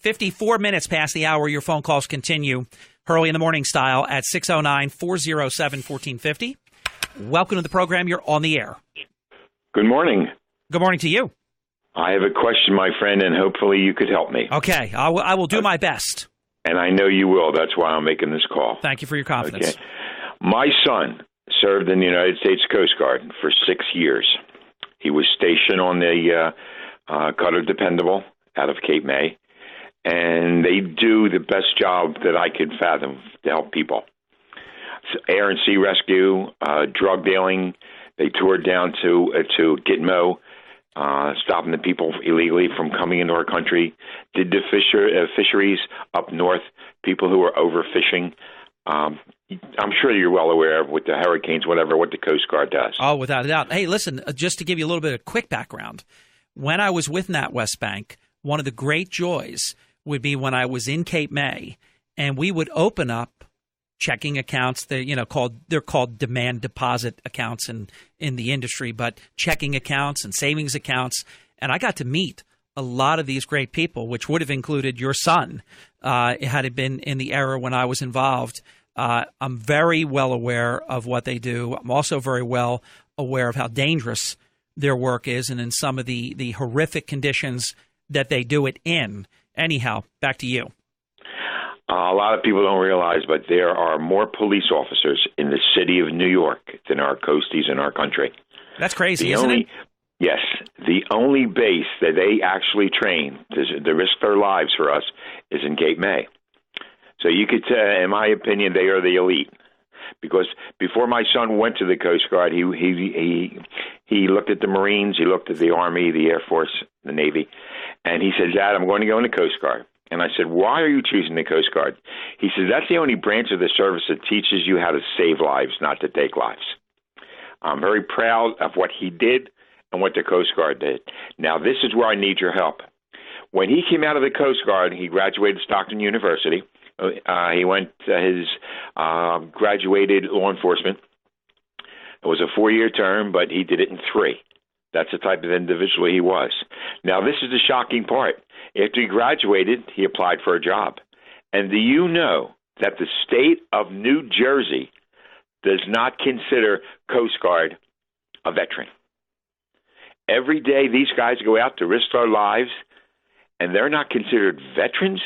54 minutes past the hour. Your phone calls continue. Hurley in the Morning style at 609-407-1450. Welcome to the program. You're on the air. Good morning. Good morning to you. I have a question, my friend, and hopefully you could help me. Okay. I will do my best. And I know you will. That's why I'm making this call. Thank you for your confidence. Okay. My son served in the United States Coast Guard for 6 years. He was stationed on the Cutter Dependable out of Cape May. And they do the best job that I could fathom to help people. Air and sea rescue, drug dealing. They toured down to Gitmo, stopping the people illegally from coming into our country. Did the fisheries up north, people who were overfishing. I'm sure you're well aware of with the hurricanes, whatever, what the Coast Guard does. Oh, without a doubt. Hey, listen, just to give you a little bit of quick background, when I was with NatWest Bank, one of the great joys would be when I was in Cape May, and we would open up checking accounts. They're called demand deposit accounts in the industry, but checking accounts and savings accounts. And I got to meet a lot of these great people, which would have included your son, had it been in the era when I was involved. I'm very well aware of what they do. I'm also very well aware of how dangerous their work is, and in some of the horrific conditions that they do it in. Anyhow, back to you. A lot of people don't realize, but there are more police officers in the city of New York than our coasties in our country. That's crazy, isn't it? Yes. The only base that they actually train to risk their lives for us is in Cape May. So you could say, in my opinion, they are the elite. Because before my son went to the Coast Guard, he looked at the Marines, he looked at the Army, the Air Force, the Navy, and he said, "Dad, I'm going to go in the Coast Guard." And I said, "Why are you choosing the Coast Guard?" He said, "That's the only branch of the service that teaches you how to save lives, not to take lives." I'm very proud of what he did and what the Coast Guard did. Now, this is where I need your help. When he came out of the Coast Guard, he graduated Stockton University. He went his graduated law enforcement. It was a 4-year term, but he did it in 3. That's the type of individual he was. Now, this is the shocking part. After he graduated, he applied for a job. And do you know that the state of New Jersey does not consider Coast Guard a veteran? Every day, these guys go out to risk their lives, and they're not considered veterans,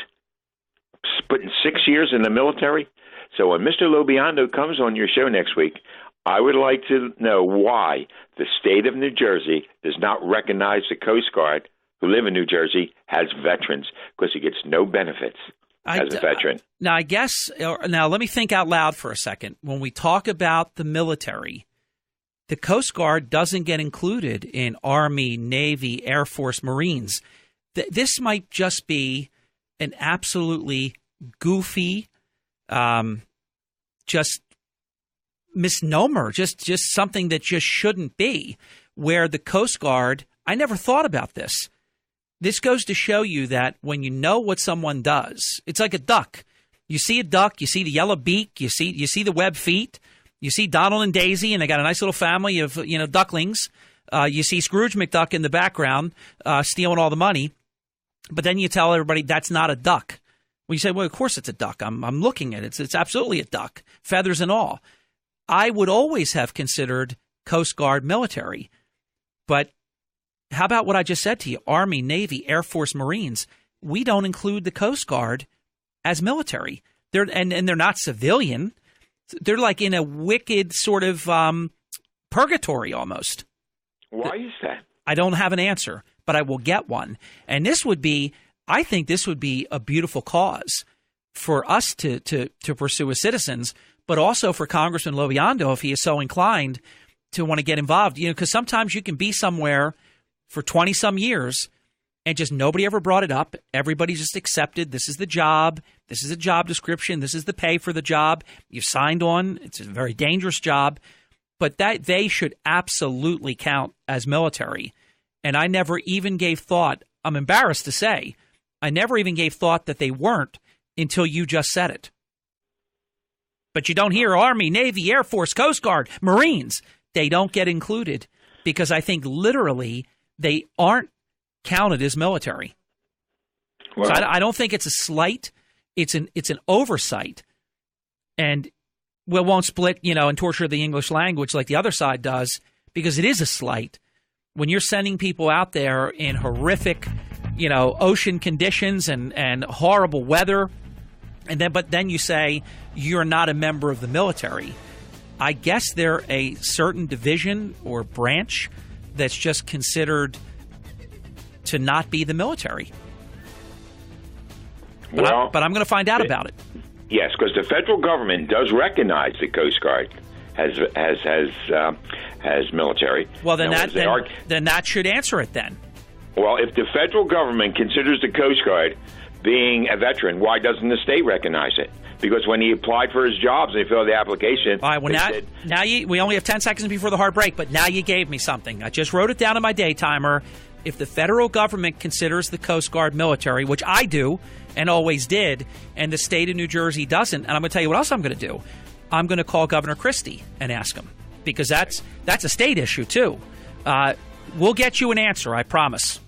putting 6 years in the military. So when Mr. Lobiando comes on your show next week, I would like to know why the state of New Jersey does not recognize the Coast Guard who live in New Jersey as veterans, because he gets no benefits as a veteran. Now, let me think out loud for a second. When we talk about the military, the Coast Guard doesn't get included in Army, Navy, Air Force, Marines. This might just be an absolutely goofy, just misnomer, just something that just shouldn't be, where the Coast Guard, I never thought about this. This goes to show you that when you know what someone does, it's like a duck. You see a duck, you see the yellow beak, you see the webbed feet, you see Donald and Daisy, and they got a nice little family of ducklings. You see Scrooge McDuck in the background stealing all the money, but then you tell everybody that's not a duck. Well, you say, well, of course it's a duck. I'm looking at it. It's absolutely a duck, feathers and all. I would always have considered Coast Guard military, but how about what I just said to you? Army, Navy, Air Force, Marines. We don't include the Coast Guard as military. They're not civilian. They're like in a wicked sort of purgatory almost. Why is that? I don't have an answer, but I will get one. And I think this would be a beautiful cause for us to pursue as citizens, but also for Congressman Lobiando, if he is so inclined to want to get involved. Because sometimes you can be somewhere for 20-some years and just nobody ever brought it up. Everybody just accepted this is the job. This is a job description. This is the pay for the job. You signed on. It's a very dangerous job. But that they should absolutely count as military. And I never even gave thought, I'm embarrassed to say, I never even gave thought that they weren't until you just said it. But you don't hear Army, Navy, Air Force, Coast Guard, Marines. They don't get included because I think literally they aren't counted as military. Well, so I don't think it's a slight. It's an oversight, and we won't split, and torture the English language like the other side does, because it is a slight. When you're sending people out there in horrific, ocean conditions and horrible weather, but then you say you're not a member of the military. I guess they're a certain division or branch that's just considered to not be the military. But I'm going to find out about it. Yes, because the federal government does recognize the Coast Guard as military. Well, then that should answer it then. Well, if the federal government considers the Coast Guard being a veteran, why doesn't the state recognize it? Because when he applied for his jobs and he filled the application, all right, well, we only have 10 seconds before the hard break, but now you gave me something. I just wrote it down in my day timer. If the federal government considers the Coast Guard military, which I do and always did, and the state of New Jersey doesn't, and I'm going to tell you what else I'm going to do. I'm going to call Governor Christie and ask him, because that's a state issue too. We'll get you an answer, I promise.